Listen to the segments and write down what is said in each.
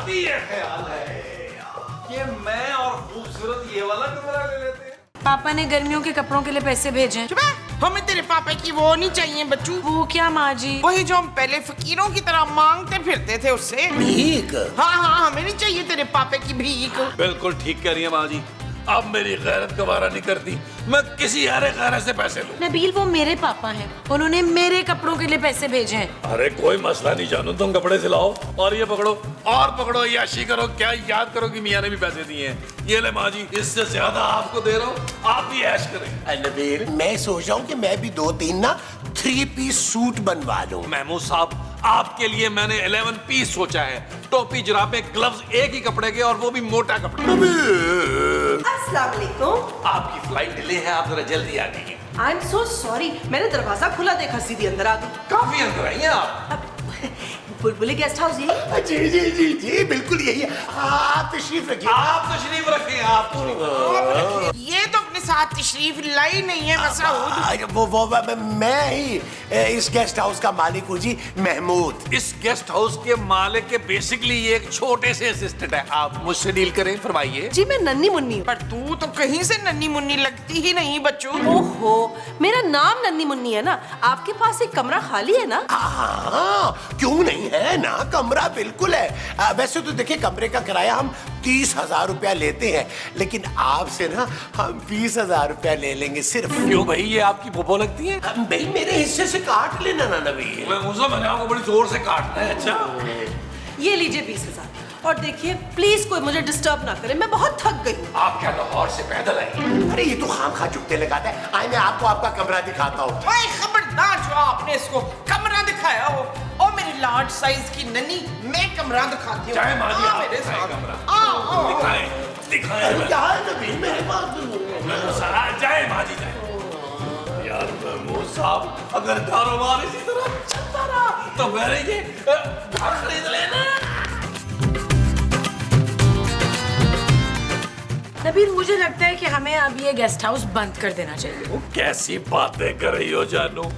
अभी ये ख्याल है कि मैं और खूबसूरत ये वाला कमरा ले लेते हैं। पापा ने गर्मियों के कपड़ों के लिए पैसे भेजे। हमें तेरे पापा की वो नहीं चाहिए बच्चू। वो क्या माँ जी? वही जो हम पहले फकीरों की तरह मांगते फिरते थे उससे। भीख? हाँ, हमें नहीं चाहिए तेरे पापे की भीख। बिल्कुल ठीक कह रही है माँ जी। अब मेरी गैरत गवारा नहीं करती, मैं किसी हरे खैर से पैसे लूं। नबील वो मेरे पापा हैं, उन्होंने मेरे कपड़ों के लिए पैसे भेजे हैं। अरे कोई मसला नहीं जानू, तुम कपड़े सिलाओ और ये पकड़ो और पकड़ो, याशी करो, क्या याद करो कि मियाँ ने भी पैसे दिए हैं। ये ले माँ जी, इससे ज्यादा आपको दे रहा हूँ, आप भी ऐश करें। नबील, मैं सोच रहा हूँ कि मैं भी 2-3 ना 3 पीस सूट बनवा लूं। महमूद साहब, आपके लिए मैंने 11 पीस सोचा है। टोपी, जुराबे, ग्लव्स एक ही कपड़े के, और वो भी मोटा कपड़ा। अस्सलाम वालेकुम। आपकी फ्लाइट डिले है, आप जरा जल्दी आ जाइए। आई एम सो सॉरी, मैंने दरवाजा खुला देखा, सीधी अंदर आ गई। काफी अंदर आई हैं आप। बुलबुली गेस्ट हाउस यही? जी जी जी जी बिल्कुल यही है। आप तशरीफ रखिए। आप तशरीफ रखें, आप ये तो अपने साथ तशरीफ लाई नहीं है मसऊद। वो मैं ही इस गेस्ट हाउस का मालिक हूँ जी, महमूद। इस गेस्ट हाउस के मालिक के बेसिकली ये एक छोटे से असिस्टेंट है। आप मुझसे डील करें, फरमाइए। जी मैं नन्नी मुन्नी हूँ। पर तू तो कहीं से नन्नी मुन्नी लगती ही नहीं बच्चू। ओहो, मेरा नाम नन्नी मुन्नी है ना। आपके पास एक कमरा खाली है ना? हाँ, क्यों नहीं है ना, कमरा बिल्कुल है। वैसे तो देखिए, कमरे का किराया हम 30,000 रुपया लेते हैं, लेकिन आपसे ना हम 20,000 रुपया ले लेंगे सिर्फ। क्यों भाई, ये आपकी पोपो लगती है? भाई मेरे हिस्से से काट लेना ना नबील। मैंने आपको बड़ी जोर से काटना है। अच्छा, ये लीजिए 20,000। और देखिए प्लीज कोई मुझे डिस्टर्ब ना करे, मैं बहुत थक गई हूँ। आप क्या लाहौर से पैदल आई? अरे ये तो खामखा जुगते लगाता है। आइए मैं आपको आपका कमरा दिखाता हूँ। ओए खबरदार, जो आपने इसको कमरा दिखाया हो, और मेरी लार्ज साइज की नन्ही, मैं कमरा दिखाती हूँ। चाहे माजी, आप मेरे दिखाएं साथ कमरा। आओ। दिखाएं, दिखाएं। क्या है नबील, मेरे पास जाए माजी, जाए। यार महमूद साहब, अगर कारोबार इसी तरह चलता रहा तो मैंने ये घर खरीद लेना। नबील मुझे लगता है कि हमें अब ये गेस्ट हाउस बंद कर देना चाहिए। वो कैसी बातें कर रही हो जानू?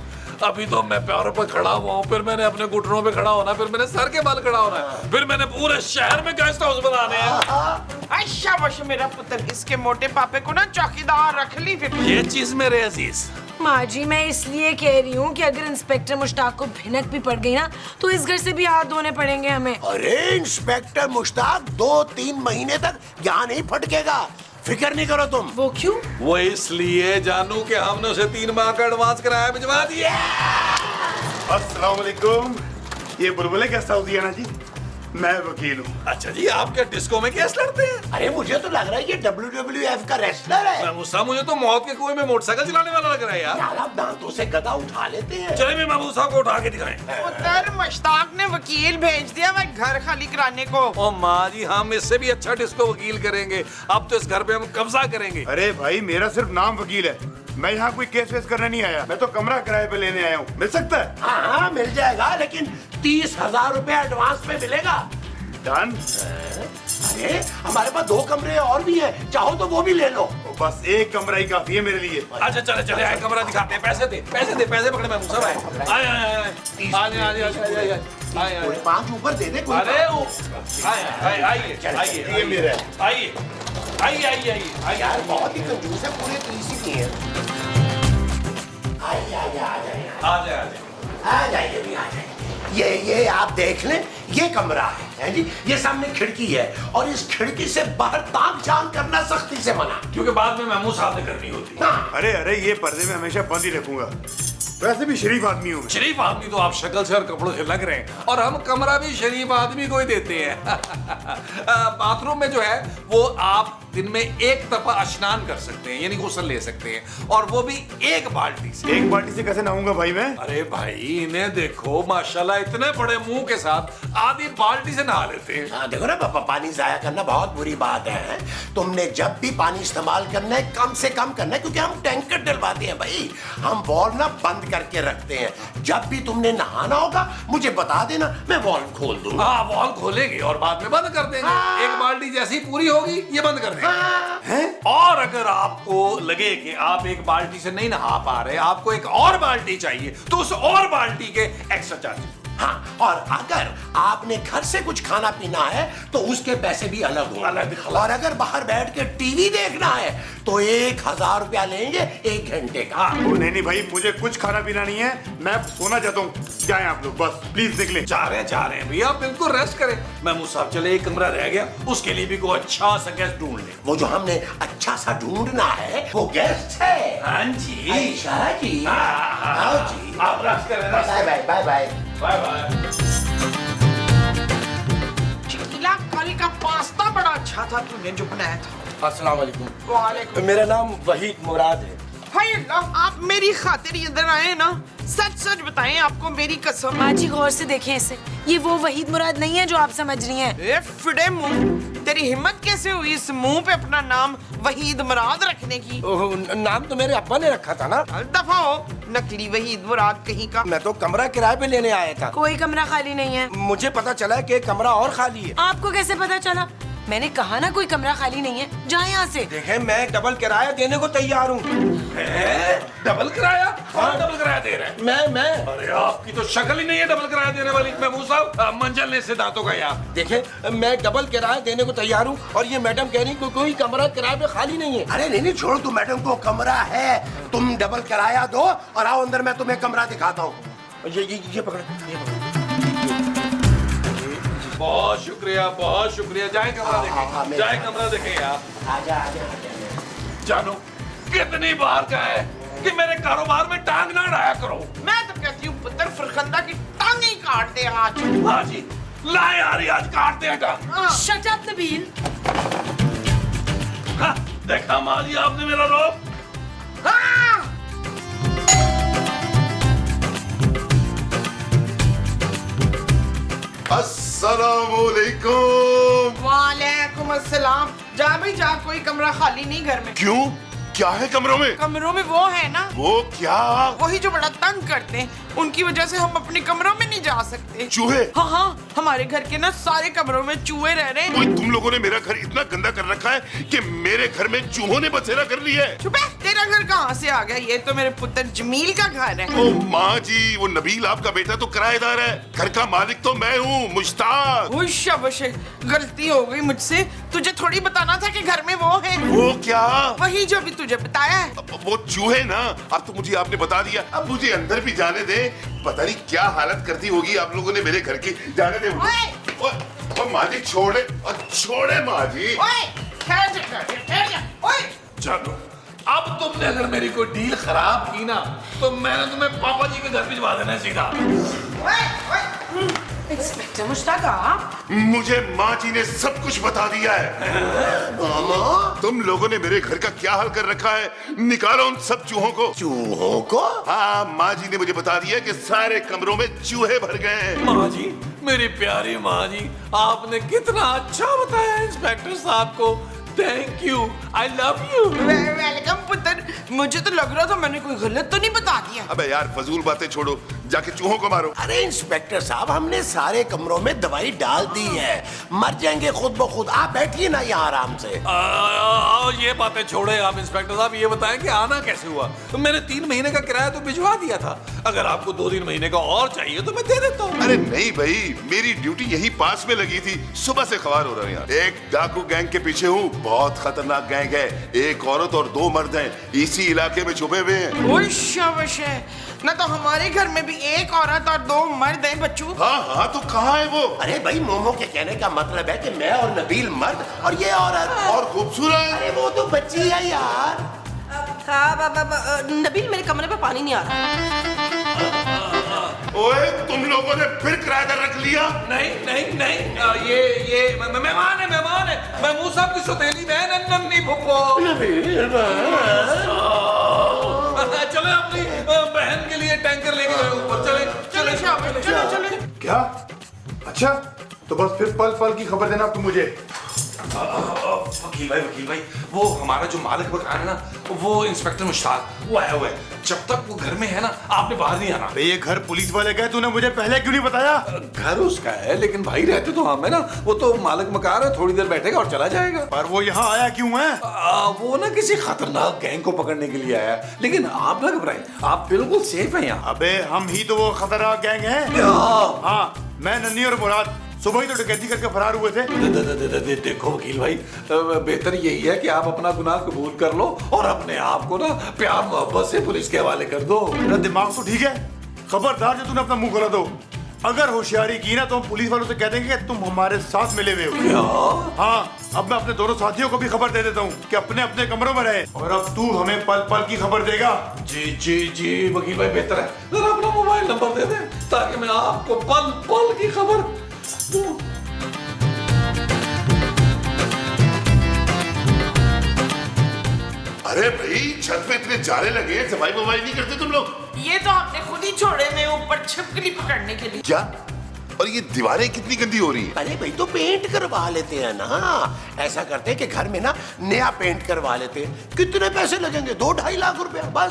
अभी तो मैं पैरों पर खड़ा हुआ हूँ, फिर मैंने अपने घुटनों पे खड़ा होना, फिर मैंने सर के बल खड़ा होना है, फिर मैंने पूरे शहर में गेस्ट हाउस बनाने हैं। अच्छा वश मेरा पुत्र, इसके मोटे पापे को ना चौकीदार रख ली फिर। ये चीज मेरे अजीज। माँ जी मैं इसलिए कह रही हूँ कि अगर इंस्पेक्टर मुश्ताक को भिनक भी पड़ गई ना, तो इस घर से भी हाथ धोने पड़ेंगे हमें। अरे इंस्पेक्टर मुश्ताक 2-3 महीने तक यहाँ नहीं फटकेगा, फिक्र नहीं करो तुम। वो क्यों? वो इसलिए जानू कि हमने उसे 3 माह का एडवांस किराया भिजवा दिया। अस्सलाम वालेकुम। ये बुलबुले गेस्ट हाउस है ना जी, मैं वकील हूँ। अच्छा जी, आप क्या डिस्को में केस लड़ते हैं? अरे मुझे तो लग रहा है ये WWF का रेसलर है। महमूद साहब, मुझे तो मौत के कुएं में मोटरसाइकिल चलाने वाला लग रहा है यार। यार आप दांतों से गदा उठा लेते हैं। चलिए मैं महमूद साहब को उठा के दिखाएं। पुत्र मुश्ताक ने वकील भेज दिया मैं घर खाली कराने को। ओ माँ जी, हम इससे भी अच्छा डिस्को वकील करेंगे। अब तो इस घर पे हम कब्जा करेंगे। अरे भाई, मेरा सिर्फ नाम वकील है, मैं यहाँ कोई केस वेस करने नहीं आया, मैं तो कमरा किराए पे लेने आया हूँ। मिल सकता है? हाँ मिल जाएगा, लेकिन 30,000 रुपया एडवांस में मिलेगा। डन। अरे हमारे पास 2 कमरे और भी हैं, चाहो तो वो भी ले लो। बस एक कमरा ही काफी है मेरे लिए। अच्छा चले चले, आए कमरा दिखाते हैं। पैसे दे, पैसे दे, पैसे पकड़े महमूद साहब। आए आए आए आए 5 ऊपर दे दे। कोई अरे बात वो आइए आइए आइए, ये मेरा है। आइए आइए आइए आइए। यार बहुत ही कंजूस है, पूरे 30 ही नहीं है। आइए आइए आ जाइए, आ जाए। आ जाइए भी आ जाइए। ये आप देख लें, ये कमरा है जी। ये सामने खिड़की है, और इस खिड़की से बाहर ताक झांक करना सख्ती से मना, क्योंकि बाद में महमूद साहब ने करनी होती है। हाँ। अरे ये पर्दे में हमेशा बंद ही रखूंगा, वैसे भी शरीफ आदमी हूँ मैं। शरीफ आदमी तो आप शक्ल से और कपड़ों से लग रहे हैं, और हम कमरा भी शरीफ आदमी को ही देते हैं। बाथरूम में जो है वो आप दिन में एक दफा स्नान कर सकते हैं, यानी गुस्ल ले सकते हैं, और वो भी एक बाल्टी से। एक बाल्टी से कैसे नहाऊंगा भाई मैं? अरे भाई इन्हें देखो, माशाल्लाह इतने बड़े मुंह के साथ आधी बाल्टी से नहा लेते हैं। हाँ देखो ना पापा, पानी जाया करना बहुत बुरी बात है। तुमने जब भी पानी इस्तेमाल करना है कम से कम करना है, क्योंकि हम टैंकर डलवाते हैं भाई। हम वॉल्व ना बंद करके रखते हैं। जब भी तुमने नहाना होगा मुझे बता देना, मैं वॉल्व खोल दूंगा। हाँ, वॉल्व खोलेंगे और बाद में बंद कर देंगे। हाँ। एक बाल्टी जैसी पूरी होगी ये बंद कर देंगे। हाँ। और अगर आपको लगे कि आप एक बाल्टी से नहीं नहा पा रहे, आपको एक और बाल्टी चाहिए, तो उस और बाल्टी के एक्स्ट्रा चार्ज। हाँ, और अगर आपने घर से कुछ खाना पीना है तो उसके पैसे भी अलग होंगे। अलग। और अगर बाहर बैठ के टीवी देखना है तो 1000 रुपया लेंगे 1 घंटे का। ओ नहीं भाई, मुझे कुछ खाना पीना नहीं है, मैं सोना चाहता हूँ। जाएं आप लोग, बस प्लीज निकले। जा रहे हैं भैया, बिल्कुल रेस्ट करें। महमूद साहब चले, एक कमरा रह गया, उसके लिए भी कोई अच्छा सा गेस्ट ढूंढ ले। वो जो हमने अच्छा सा ढूंढना है वो गेस्ट है। हाँ जी। अच्छा जी, आओ जी। आप रेस्ट करें, rest bye bye bye bye. Bye bye. चिकिला, कल का पास्ता बड़ा अच्छा था तूने जो बनाया था। अस्सलाम वालेकुम। वालेकुम। मेरा नाम वहीद मुराद है। हाय अल्लाह, आप मेरी खातिर इधर आए ना, सच सच बताएं, आपको मेरी कसम। माँ जी गौर से देखें इसे, ये वो वहीद मुराद नहीं है जो आप समझ रही हैं। ए फिडे मुंह, तेरी हिम्मत कैसे हुई इस मुंह पे अपना नाम वहीद मुराद रखने की? ओह, नाम तो मेरे अब्बा ने रखा था ना। दफा हो, नकली वहीद मुराद कहीं का। मैं तो कमरा किराए पे लेने आया था। कोई कमरा खाली नहीं है। मुझे पता चला कि कमरा और खाली है। आपको कैसे पता चला? मैंने कहा ना कोई कमरा खाली नहीं है, जाए यहाँ से। देखें, मैं डबल किराया देने को तैयार हूँ। डबल किराया? कौन डबल किराया दे रहा है? मैं अरे आपकी तो शक्ल ही नहीं है डबल किराया देने वाली। महमूद साहब, मंजल ने से दांतों का यार। देखें, मैं डबल किराया देने को तैयार हूँ और ये मैडम कह रही कि कोई कमरा किराए पे खाली नहीं है। अरे नहीं छोड़, तू मैडम को कमरा है, तुम डबल किराया दो और आओ अंदर, मैं तुम्हें कमरा दिखाता हूँ। ये पकड़ो, ये पकड़ो। बहुत शुक्रिया। जाए कमरा हाँ, देखें, जाए कमरा देखें यार। आजा। जानो कितनी बार का है कि मेरे कारोबार में टांग ना अड़ाया करो। मैं तो कहती हूँ पुत्र फरखंदा की टांग ही काट दे आज। हाँ जी, ला यार, आज काटते हैं टांग। Shut up Nabeel. हाँ, देखा माँ जी आपने मेरा रोब। अस्सलामुअलैकुम। वालेकुम अस्सलाम। जा भाई जा, कोई कमरा खाली नहीं घर में। क्यों, क्या है कमरों में? कमरों में वो है ना, वो क्या? वही जो बड़ा तंग करते हैं, उनकी वजह से हम अपने कमरों में नहीं जा सकते। चूहे? हाँ, हमारे घर के ना सारे कमरों में चूहे रह रहे हैं। ओए, तुम लोगों ने मेरा घर इतना गंदा कर रखा है कि मेरे घर में चूहों ने बसेरा कर लिया है। चुप है, तेरा घर कहाँ से आ गया? ये तो मेरे पुत्र जमील का घर है। ओ माँ जी, वो नबील आपका बेटा तो किराएदार है, घर का मालिक तो मैं हूँ, मुश्ताक। शाबाश, गलती हो गई मुझसे, तुझे थोड़ी बताना था कि घर में वो है। वो क्या? वही जो भी तुझे बताया है। वो चूहे ना, अब तो मुझे आपने बता दिया, अब मुझे अंदर भी जाने दे। पता नहीं क्या हालत करती होगी आप लोगों ने मेरे घर की। जाने दे मुझे। ओए, माँ जी छोड़े माँ जी। ओए, ठहर जा। ओए, चलो, अब तुमने अगर मेरी कोई डील खराब की ना तो मैंने तुम्हें पापा जी के घर भिजवा देना है सीधा। इंस्पेक्टर मुश्ताक, आप? मुझे माँ जी ने सब कुछ बता दिया है। तुम लोगों ने मेरे घर का क्या हाल कर रखा है, निकालो उन सब चूहों को। चूहों को? हाँ, माँ जी ने मुझे बता दिया कि सारे कमरों में चूहे भर गए हैं। माँ जी, मेरी प्यारी माँ जी, आपने कितना अच्छा बताया इंस्पेक्टर साहब को। Thank you, I love you. Welcome पुत्र। मुझे तो लग रहा था मैंने कोई गलत तो नहीं बता दिया। अबे यार, फजूल बातें छोड़ो, जाके चूहों को मारो। अरे इंस्पेक्टर साहब, हमने सारे कमरों में दवाई डाल दी है, मर जाएंगे खुद ब खुद। आप बैठिए ना यहाँ आराम से। ये बातें छोड़े आप इंस्पेक्टर साहब, ये बताएं कि आना कैसे हुआ? तो मैंने 3 महीने का किराया तो भिजवा दिया था, अगर आपको 2-3 महीने का और चाहिए तो मैं दे देता हूँ। अरे नहीं भाई, मेरी ड्यूटी यही पास में लगी थी, सुबह से खबर हो रहा है यार। एक डाकू गैंग के पीछे हूँ, बहुत खतरनाक गैंग है। एक औरत और 2 मर्द हैं, इसी इलाके में छुपे हुए हैं। ओए शाबाश है ना, तो हमारे घर में भी एक औरत और 2 मर्द हैं बच्चू। हाँ, तो कहाँ है वो? अरे भाई, मोमो के कहने का मतलब है कि मैं और नबील मर्द और ये औरत। और खूबसूरत। अरे वो तो बच्ची है यार। नबील, मेरे कमरे में पानी नहीं आ रहा। ओए, तुम लोगों ने फिर किराएदार रख लिया? नहीं, ये मेहमान है। महमूद साहब की सौतेली बहन है, नन्ही फुप्पो। चले अपनी बहन के लिए टैंकर लेके गए ऊपर। चले शाबाश, चलो। क्या? अच्छा, तो बस फिर पल पल की खबर देना अब तुम मुझे। वकील भाई, वो हमारा जो मालिक मकान है ना, वो इंस्पेक्टर मुश्ताक, वो आया हुआ है। जब तक वो घर में है ना, आपने बाहर नहीं आना। ये घर पुलिस वाले का है, तूने मुझे पहले क्यों नहीं बताया? घर उसका है, लेकिन भाई रहते तो हम है ना। वो तो मालिक मकान है, थोड़ी देर बैठेगा और चला जाएगा। पर वो यहाँ आया क्यों है? वो ना किसी खतरनाक गैंग को पकड़ने के लिए आया है। लेकिन आप ना घबराएं, आप बिल्कुल सेफ हैं यहाँ। अबे हम ही तो वो खतरनाक गैंग है। हाँ, मैं नन्ही और मुराद सुबह ही तो डकैती करके फरार हुए थे। देखो वकील भाई, बेहतर यही है कि आप अपना गुनाह कबूल कर लो और अपने आप को ना प्यार मोहब्बत से पुलिस के हवाले कर दो। तेरा दिमाग तो ठीक है? खबरदार जो तूने अपना मुंह खोला तो। अगर होशियारी की ना तो हम पुलिस वालों से कह देंगे कि तुम हमारे साथ मिले हुए हो। हाँ, अब मैं अपने दोनों साथियों को भी खबर दे देता हूँ कि अपने अपने कमरों में रहे। और अब तू हमें पल पल की खबर देगा। जी वकील भाई, बेहतर है जरा अपना मोबाइल नंबर दे दें ताकि मैं आपको पल पल की खबर दूं। अरे भाई, छत पे इतने जाले लगे हैं, सफाई वफाई नहीं करते तुम लोग? ये तो आपने खुद ही छोड़े में ऊपर छिपकली पकड़ने के लिए। क्या? और ये दीवारें कितनी गंदी हो रही है? अरे भाई, तो पेंट करवा लेते हैं ना। ऐसा करते हैं कि घर में ना नया पेंट करवा लेते हैं। कितने पैसे लगेंगे? 2-2.5 लाख रुपया बस।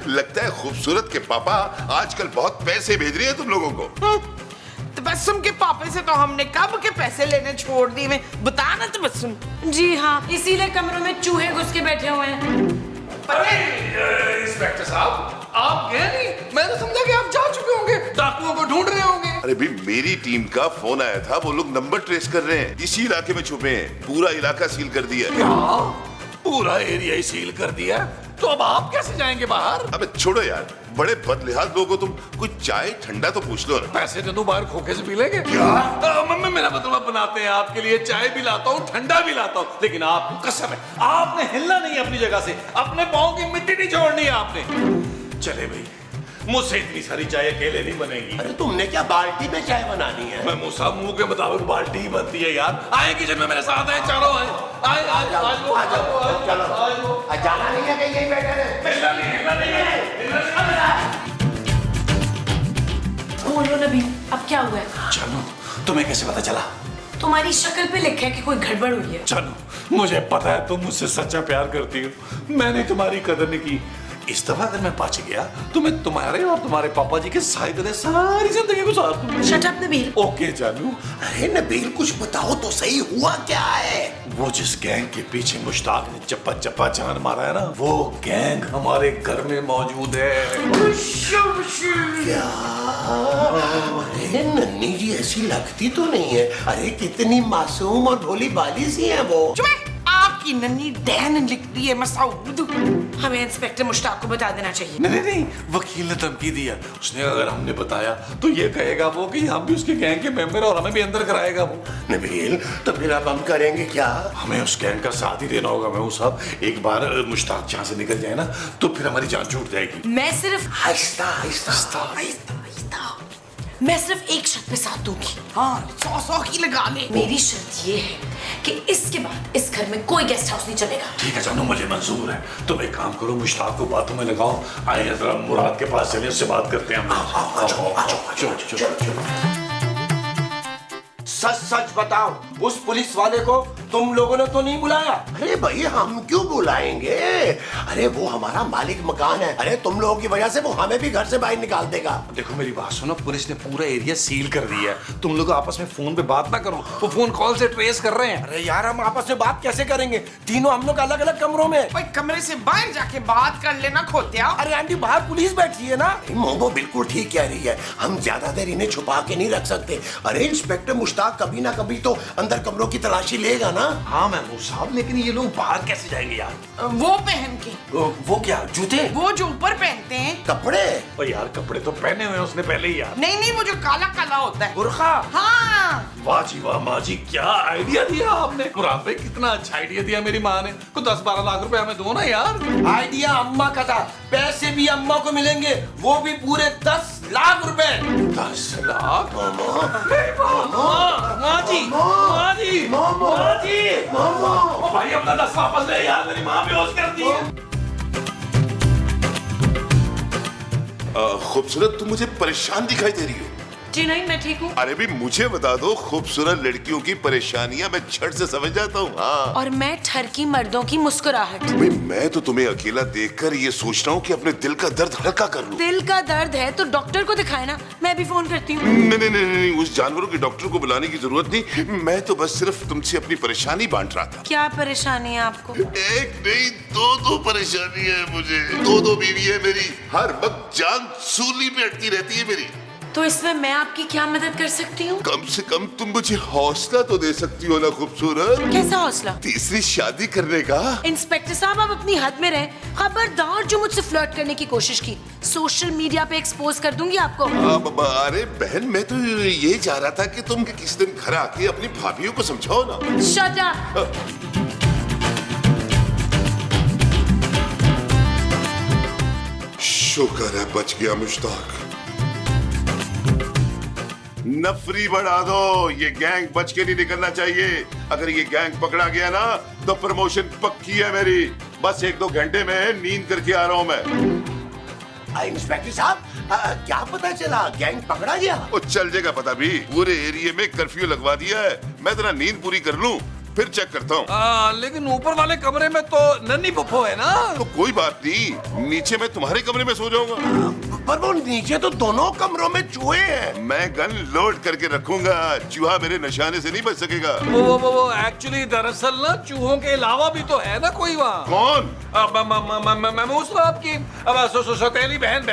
लगता है खूबसूरत के पापा आजकल बहुत पैसे भेज रही है तुम लोगों को। तबस्सुम के पापे से तो हमने कब के पैसे लेने छोड़ दिए। मैं बता ना तबस्सुम। जी हाँ, इसीलिए कमरों में चूहे घुस के बैठे हुए हैं। इंस्पेक्टर साहब, आप गए नहीं? मैं तो समझा कि आप जा चुके होंगे, डाकुओं को ढूंढ रहे होंगे। अरे भाई, मेरी टीम का फोन आया था, वो लोग नंबर ट्रेस कर रहे हैं। इसी इलाके में छुपे हैं, पूरा इलाका सील कर दिया। क्या? पूरा एरिया ही सील कर दिया? तो अब आप कैसे जाएंगे बाहर? अबे छोड़ो यार, बड़े बदलिहाज लोग हो तुम। कुछ चाय ठंडा तो पूछ लो ना। पैसे दे दो, बाहर खोखे से पी लेंगे। मम्मी, मेरा मतलब बनाते हैं आपके लिए, चाय भी लाता हूँ, ठंडा भी लाता हूँ, लेकिन आपको कसम है, आपने हिलना नहीं अपनी जगह से। अपने पाँव की मिट्टी नहीं छोड़नी है आपने। चले भाई, मुझसे इतनी सारी चाय अकेले नहीं बनेगी। अरे तुमने क्या बाल्टी में चाय बनानी है? मैं मुंह के मुताबिक बाल्टी ही बनती है यार। आए किचन में मेरे साथ आए, चारों आए। आ जाओ, चलो। जाना नहीं है, कहीं यहीं बैठे रहे। बोलो नबील, अब क्या हुआ है? चलो, तुम्हें कैसे पता चला? तुम्हारी शक्ल पे लिखा है कि कोई गड़बड़ हुई है। चलो, मुझे पता है तुम मुझसे सच्चा प्यार करती हो। मैंने तुम्हारी कदर नहीं की। इस दफा अगर मैं बच गया तो मैं तुम्हारे और तुम्हारे पापा जी के साए तले सारी जिंदगी गुजार दूंगा। Shut up Nabeel. ओके जानू। अरे नबील, कुछ बताओ तो सही, हुआ क्या है? वो जिस गैंग के पीछे मुश्ताक ने चप्पा चप्पा जान मारा है ना, वो गैंग हमारे घर में मौजूद है। क्या? अरे नन्ही जी ऐसी लगती तो नहीं है। अरे कितनी मासूम और भोली बाली सी है वो। आपकी नन्ही डैन लिख रही है मसूद। हमें इंस्पेक्टर मुश्ताक को बता देना चाहिए। नहीं, वकील ने धमकी दिया। उसने अगर हमने बताया तो ये कहेगा वो कि हम भी उसके गैंग के मेंबर और हमें भी अंदर कराएगा वो। नबील, तो फिर अब हम करेंगे क्या? हमें उस गैंग का साथ ही देना होगा। मैं साहब, एक बार मुश्ताक यहाँ से निकल जाए ना तो फिर हमारी जान छूट जाएगी। मैं सिर्फ आहिस्ता। मैं सिर्फ एक शर्त पे साथ दूंगी। हाँ, 100 की लगा ले। मेरी शर्त ये है कि इसके बाद इस घर में कोई गेस्ट हाउस नहीं चलेगा। ठीक है जानू, मुझे मंजूर है। तुम एक काम करो, मुश्ताक को बातों में लगाओ। आइए जरा मुराद के पास चलिए, उससे बात करते हैं हम। चलो। सच बताओ, उस पुलिस वाले को तुम लोगों ने तो नहीं बुलाया? अरे भाई, हम क्यों बुलाएंगे? अरे वो हमारा मालिक मकान है। अरे तुम लोगों की वजह से वो हमें भी घर से बाहर निकाल देगा। देखो मेरी बात सुनो, पुलिस ने पूरा एरिया सील कर दिया है। तुम लोग आपस में फोन पे बात ना करो, वो फोन कॉल से ट्रेस कर रहे हैं। अरे यार, हम आपस में बात कैसे करेंगे? तीनों हम लोग अलग अलग कमरों में। भाई कमरे से बाहर जाके बात कर लेना खोतिया। अरे आंटी, बाहर पुलिस बैठी है ना। मोमो बिल्कुल ठीक कह रही है। हम ज्यादा देर इन्हें छुपा के नहीं रख सकते। अरे इंस्पेक्टर मुश्ताक कभी ना कभी तो अंदर कमरों की तलाशी लेगा ना। हाँ महमूद साहब, लेकिन ये लोग बाहर कैसे जाएंगे यार? वो पहन के। वो क्या, जूते? वो जो ऊपर पहनते हैं कपड़े? ओ यार, कपड़े तो पहने हुए हैं उसने पहले ही यार। नहीं, वो जो काला काला होता है। बुर्खा। हाँ। वाह जी वाह, माँ जी क्या आइडिया दिया आपने। मुराद भाई, कितना अच्छा आइडिया दिया मेरी माँ ने। को 10-12 लाख रुपए हमें दो ना यार। आइडिया अम्मा का था, पैसे भी अम्मा को मिलेंगे, वो भी पूरे 10 लाख रुपए। 10 लाख? भाई अपना 10 वापस ले यार, मेरी माँ बेहोश कर दी है। खूबसूरत, तुम मुझे परेशान दिखाई दे रही हो। जी नहीं, मैं ठीक हूँ। अरे भी मुझे बता दो, खूबसूरत लड़कियों की परेशानियां मैं झट से समझ जाता हूँ। हाँ और मैं ठरकी मर्दों की मुस्कुराहट। भाई, मैं तो तुम्हें अकेला देखकर ये सोच रहा हूँ कि अपने दिल का दर्द हल्का कर लूं। दिल का दर्द है तो डॉक्टर को दिखाए ना, मैं भी फोन करती हूँ। नहीं नहीं नहीं नहीं, उस जानवरों के डॉक्टर को बुलाने की जरूरत नहीं, मैं तो बस सिर्फ तुमसे अपनी परेशानी बांट रहा था। क्या परेशानी है आपको? एक नहीं, दो परेशानी है मुझे। दो बीवी है मेरी, हर वक्त जान सूली पे अटकी रहती है मेरी। तो इसमें मैं आपकी क्या मदद कर सकती हूँ? कम से कम तुम मुझे हौसला तो दे सकती हो ना खूबसूरत? कैसा हौसला? तीसरी शादी करने का। इंस्पेक्टर साहब, आप अपनी हद में रहें। खबरदार जो मुझसे फ्लर्ट करने की कोशिश की, सोशल मीडिया पे एक्सपोज कर दूंगी आपको। अरे बहन, मैं तो ये चाह रहा था कि तुम किसी दिन घर आके अपनी भाभीियों को समझाओ ना। Shut up. शुक्र है बच गया मुश्ताक। नफरी बढ़ा दो, ये गैंग बच के नहीं निकलना चाहिए। अगर ये गैंग पकड़ा गया ना तो प्रमोशन पक्की है मेरी। बस 1-2 घंटे में नींद करके आ रहा हूं मैं। इंस्पेक्टर साहब, क्या पता चला? गैंग पकड़ा गया? वो चल जाएगा पता भी। पूरे एरिया में कर्फ्यू लगवा दिया है। मैं जरा नींद पूरी कर लूं, फिर चेक करता हूँ। लेकिन ऊपर वाले कमरे में तो नन्ही पुप्पो है ना। तो कोई बात नहीं, नीचे मैं तुम्हारे कमरे में सो जाऊंगा। पर वो नीचे तो दोनों कमरों में चूहे हैं। मैं गन लोड करके रखूंगा, चूहा मेरे निशाने से नहीं बच सकेगा। वो एक्चुअली दरअसल ना चूहों के अलावा भी तो है ना कोई वहाँ। कौन? महमूद साहब की सौतेली बहन।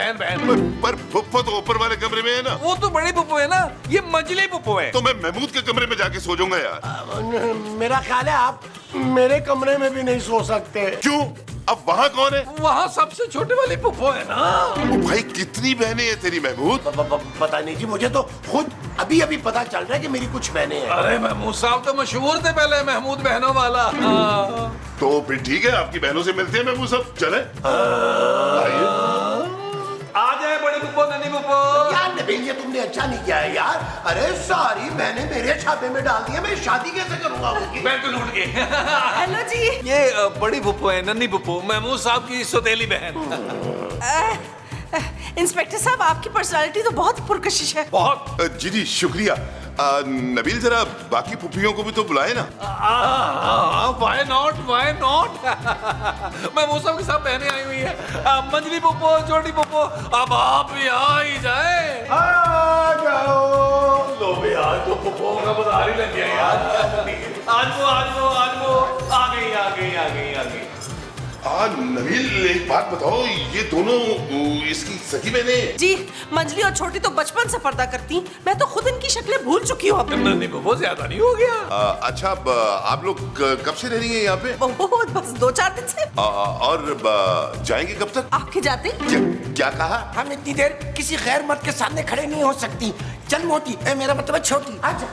पर पुप्पो तो ऊपर वाले कमरे में है ना। वो तो बड़ी पुप्पो है ना, ये मंझली पुप्पो है। तो मैं महमूद के कमरे में जाके सो जाऊंगा यार। मेरा ख्याल है आप मेरे कमरे में भी नहीं सो सकते। क्यों? अब वहाँ कौन है? वहाँ सबसे छोटे वाली पुप्पो है ना। ओ भाई, कितनी बहनें हैं तेरी महमूद? पता नहीं जी, मुझे तो खुद अभी पता चल रहा है कि मेरी कुछ बहनें हैं। अरे महमूद साहब तो मशहूर थे पहले, महमूद बहनों वाला। तो फिर ठीक है, आपकी बहनों से मिलते हैं महमूद साहब। चले आइए। आ जाए बड़ी पुप्पो, नन्ही पुप्पो। यार नबील, ये तुमने अच्छा नहीं किया है यार। अरे सारी बहनें मेरे छापे में डाल दी है, मैं शादी कैसे करूंगा उनकी? मैं तो लूट गई। हेलो जी। ये बड़ी पुप्पो है, नन्ही पुप्पो, महमूद साहब की सौतेली बहन। इंस्पेक्टर साहब, आपकी पर्सनालिटी तो बहुत पुरकशिश है। बहुत। जी जी शुक्रिया। नबील, जरा बाकी पुप्पियों को भी तो बुलाए ना। Why not? मैं वो सब के साथ बहनें आई हुई है। मंजली पुप्पो, छोटी पुप्पो, अब आप भी आ ही जाए। आ जाओ। लो भी आज तो पुप्पो का बाजार ही लग गया यार। आज वो आ गई। नबील, एक बात बताओ, ये दोनों इसकी सगी बहनें? जी, मंजली और छोटी तो बचपन से पर्दा करती। मैं तो खुद इनकी शक्लें भूल चुकी हूँ अब। नन्ही पुप्पो ज्यादा नहीं हो गया? अच्छा, आप लोग कब से रह रही हैं यहाँ पे? बस 2-4 दिन से। और जाएंगे कब तक? आपके जाते। क्या कहा? हम इतनी देर किसी गैर मर्द के सामने खड़े नहीं हो सकती। चल मोटी, मेरा मतलब है छोटी, आजा।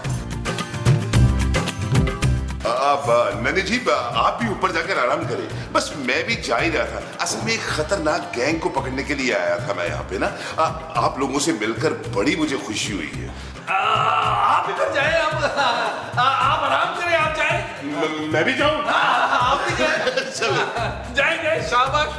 अब नन्ही जी, आप भी ऊपर जाकर आराम करें। बस मैं भी जा ही रहा था। असल में एक खतरनाक गैंग को पकड़ने के लिए आया था मैं यहाँ पे ना। आप लोगों से मिलकर बड़ी मुझे खुशी हुई है। आप इधर जाए, आप आराम करें, आप जाए। मैं भी जाऊँ? आप भी जाए। चलो जाए, शाबाश।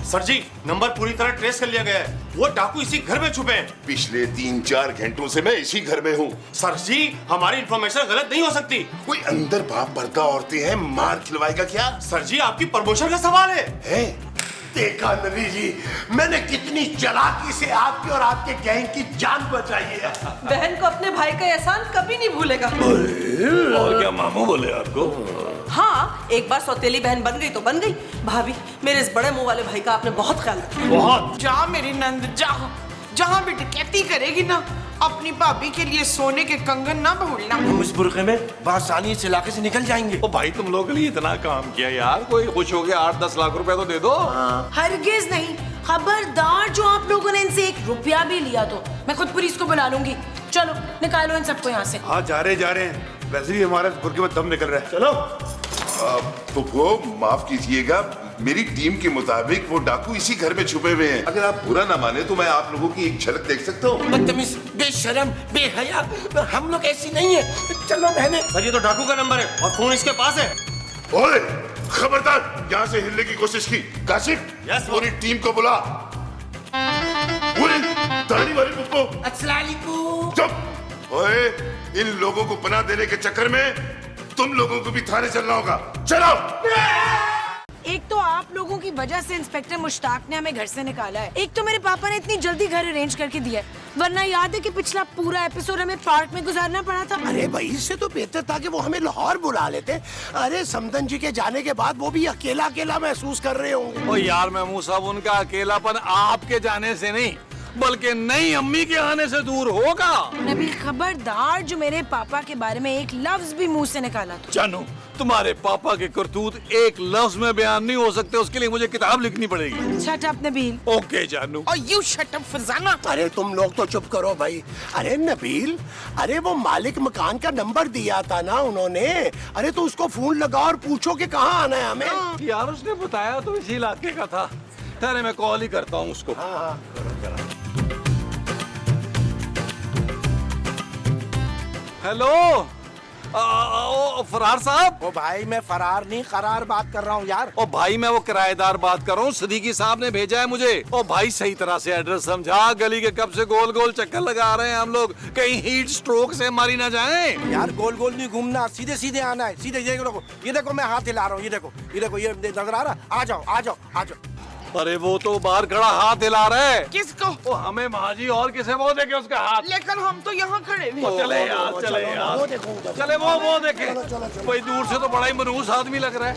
सर जी, नंबर पूरी तरह ट्रेस कर लिया गया है। वो डाकू इसी घर में छुपे हैं। पिछले 3-4 घंटों से मैं इसी घर में हूँ। सर जी, हमारी इंफॉर्मेशन गलत नहीं हो सकती। कोई अंदर बाप पर्दा औरतें हैं, मार खिलवाएगा क्या? सर जी, आपकी प्रमोशन का सवाल है। देखा नबी जी, मैंने कितनी चालाकी से आपकी और आपके गैंग की जान बचाई है। बहन को अपने भाई का एहसान कभी नहीं भूलेगा। और क्या मामू बोले आपको? हाँ, एक बार सौतेली बहन बन गई तो बन गई। भाभी, मेरे इस बड़े मुंह वाले भाई का आपने बहुत ख्याल रखा। बहुत। जा मेरी नंद जा, जहाँ भी डकैती करेगी ना, अपनी भाभी के लिए सोने के कंगन ना भूलना। हम इस बुरखे में आसानी से इलाके से निकल जाएंगे। ओ भाई, तुम लोगों के लिए इतना काम किया यार, कोई खुश हो गया। 8-10 लाख रुपए तो दे दो। हरगिज नहीं। खबरदार जो आप लोगों ने इनसे 1 रुपया भी लिया तो मैं खुद पुलिस को बुला लूंगी। चलो निकालो इन सबको यहाँ से। हाँ, जा रहे हैं। वैसे भी हमारे बुरके में दम निकल रहा है। चलो। पुप्पो, माफ कीजिएगा, मेरी टीम के मुताबिक वो डाकू इसी घर में छुपे हुए हैं। अगर आप बुरा ना माने तो मैं आप लोगों की एक झलक देख सकता हूँ। बदतमीज, बेशरम, बेहया, हम लोग ऐसी नहीं है। चलो बहने। सर, ये तो डाकू का नंबर है और फोन इसके पास है। ओए, खबरदार यहाँ से हिलने की कोशिश की। काशिफ, पूरी टीम को बुला। पूरी दाढ़ी वाली पुप्पो, चुप। ओए, इन लोगों को पनाह देने के चक्कर में तुम लोगों को भी थाने चलना होगा। चलो। एक तो आप लोगों की वजह से इंस्पेक्टर मुश्ताक ने हमें घर से निकाला है, एक तो मेरे पापा ने इतनी जल्दी घर अरेंज करके दिया है, वरना याद है कि पिछला पूरा एपिसोड हमें पार्क में गुजारना पड़ा था। अरे भाई, इससे तो बेहतर था कि वो हमें लाहौर बुला लेते। अरे समदन जी के जाने के बाद वो भी अकेला अकेला महसूस कर रहे होंगे। ओ यार महमूद साहब, उनका अकेलापन आपके जाने से नहीं बल्कि नई अम्मी के आने से दूर होगा। नबील खबरदार जो मेरे पापा के बारे में एक लफ्ज भी मुंह से निकाला तो। जानू, तुम्हारे पापा के करतूत एक लफ्ज में बयान नहीं हो सकते, उसके लिए मुझे किताब लिखनी पड़ेगी। Shut up Nabeel. ओके जानू। और यू शट अप फजाना। अरे तुम लोग तो चुप करो भाई। अरे नबील, अरे वो मालिक मकान का नंबर दिया था ना उन्होंने, अरे तो उसको फोन लगाओ और पूछो कि कहाँ आना है हमें। यार उसने बताया तो इसी इलाके का था। ठहरे मैं कॉल ही करता हूँ उसको। हाँ। हेलो, फरार साहब। ओ भाई, मैं फरार नहीं करार बात कर रहा हूँ यार। ओ भाई, मैं वो किराएदार बात कर रहा हूँ, सदीकी साहब ने भेजा है मुझे। ओ भाई, सही तरह से एड्रेस समझा। गली के कब से गोल गोल चक्कर लगा रहे हैं हम लोग, कहीं हीट स्ट्रोक से मारी ना जाएं। यार गोल गोल नहीं घूमना, सीधे सीधे आना है। सीधे ये देखो मैं हाथ हिला रहा हूँ। ये देखो ये नजर आ रहा। आ जाओ आ जाओ आ जाओ। अरे वो तो बाहर खड़ा हाथ हिला रहा है। किसको? ओ हमें महाजी और किसे वो देखे उसका हाथ। लेकिन हम तो यहाँ खड़े थे। चले यार, चले यार, चले वो देखे। कोई दूर से तो बड़ा ही मनहूस आदमी लग रहा है।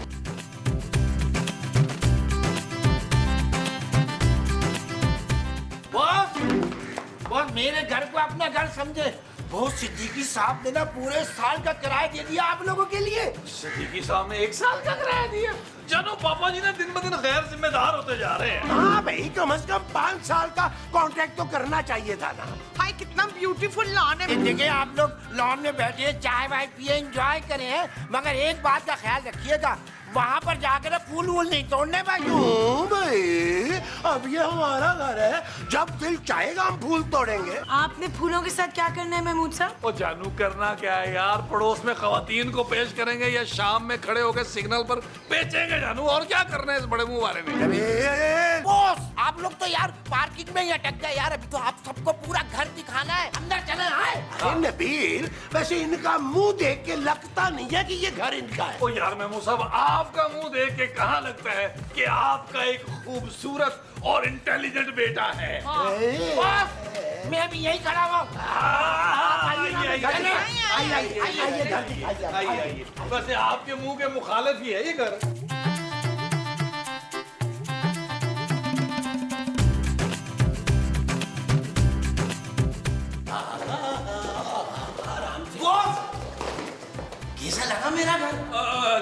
बॉस मेरे घर को अपना घर समझे। बहुत सिद्दीकी साहब ने ना पूरे साल का किराया दे दिया आप लोगों के लिए। सिद्दीकी साहब ने 1 साल का किराया दिया। जानो पापा जी ने दिन ब दिन गैर जिम्मेदार होते जा रहे हैं। हाँ भाई, कम से कम 5 साल का कॉन्ट्रैक्ट तो करना चाहिए था ना। हाय, कितना ब्यूटीफुल लॉन है। देखिए आप लोग लॉन में बैठे चाय वाय पिए एंजॉय करें, मगर एक बात का ख्याल रखिएगा, वहाँ पर जाकर फूल वूल नहीं तोड़ने भाई। भाई, अब ये हमारा घर है, जब दिल चाहेगा हम फूल तोड़ेंगे। आपने फूलों के साथ क्या करना है महमूद साहब? ओ जानू, करना क्या है यार, पड़ोस में खवातीन को पेश करेंगे या शाम में खड़े होकर सिग्नल पर बेचेंगे जानू। और क्या करना है इस बड़े मुंह वाले ने। बॉस आप लोग तो यार पार्किंग में ही अटक गए यार। अभी तो आप सबको पूरा घर दिखाना है, अंदर चले आए। अरे नबील, वैसे इनका मुंह देख के लगता नहीं है कि ये घर इनका है। ओ यार महमूद साहब, आपका मुंह देख के कहाँ लगता है कि आपका एक खूबसूरत और इंटेलिजेंट बेटा है। बॉस मैं भी यही खड़ा हुआ। आइए। वैसे आपके मुंह के मुखालिफ ही है ये घर। कैसा लगा मेरा घर?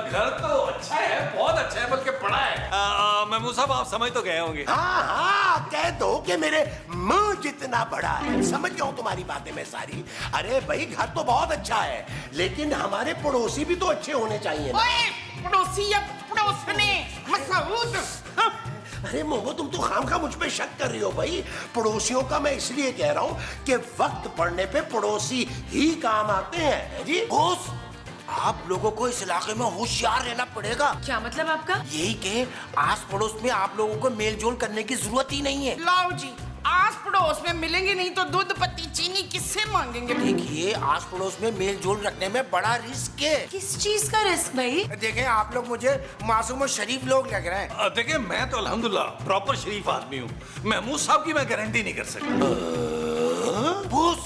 घर तो अच्छा है, बहुत अच्छा है, बल्कि बड़ा है। महमूद साहब, आप समझ तो गए होंगे। हाँ, कह दो कि मेरे मुंह जितना बड़ा है। समझ गया हूँ तुम्हारी बातें मैं सारी। अरे भाई, घर तो बहुत अच्छा है, लेकिन हमारे पड़ोसी भी तो अच्छे होने चाहिए ना। ओए, पड़ोसी या पड़ोसने मसूद। अरे मोहो, तुम तो खामखा मुझ पे शक कर रही हो भाई। पड़ोसियों का मैं इसलिए कह रहा हूँ कि वक्त पड़ने पे पड़ोसी ही काम आते हैं जी। बॉस आप लोगों को इस इलाके में होशियार रहना पड़ेगा। क्या मतलब आपका? यही के आस पड़ोस में आप लोगों को मेल जोल करने की जरूरत ही नहीं है। लाओ जी, आस पड़ोस में मिलेंगे नहीं तो दूध पत्ती चीनी किससे मांगेंगे? देखिए, आस पड़ोस में मेल जोल रखने में बड़ा रिस्क है। किस चीज का रिस्क भाई? देखें, आप लोग मुझे मासूम और शरीफ लोग लग रहे हैं। देखिए, मैं तो अल्हम्दुलिल्लाह प्रॉपर शरीफ आदमी हूँ। महमूद साहब की मैं गारंटी नहीं कर सकता। बॉस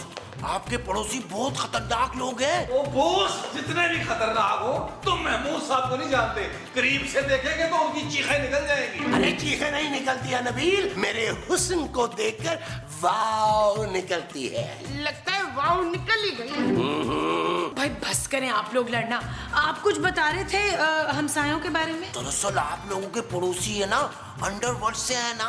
आपके पड़ोसी बहुत खतरनाक लोग हैं। ओ बॉस, जितने भी खतरनाक हो, तुम महमूद साहब को नहीं जानते। करीब से देखेंगे तो उनकी चीखें निकल जाएंगी। अरे चीखें नहीं निकलती है नबील, मेरे हुस्न को देखकर वाव निकलती है। लगता है वाव निकल ही गई। भाई बस करें आप लोग लड़ना। आप कुछ बता रहे थे हमसायों के बारे में। दरअसल आप लोगों के पड़ोसी है ना, अंडरवर्ल्ड से है ना।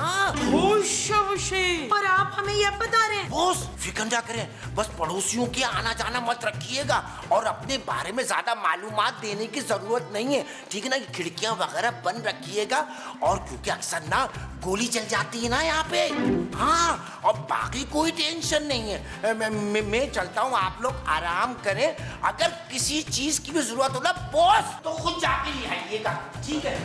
और आप हमें ये बता रहे हैं? बॉस फिक्र ना करें, बस पड़ोसियों के आना जाना मत रखिएगा और अपने बारे में ज्यादा मालूमात देने की जरूरत नहीं है, ठीक है ना। खिड़कियां वगैरह बंद रखिएगा और क्योंकि अक्सर ना गोली चल जाती है ना यहाँ पे। हाँ, और बाकी कोई टेंशन नहीं है। मैं चलता हूँ, आप लोग आराम करें। अगर किसी चीज की भी जरूरत हो ना बॉस तो खुद जाके ले आइएगा, ठीक है।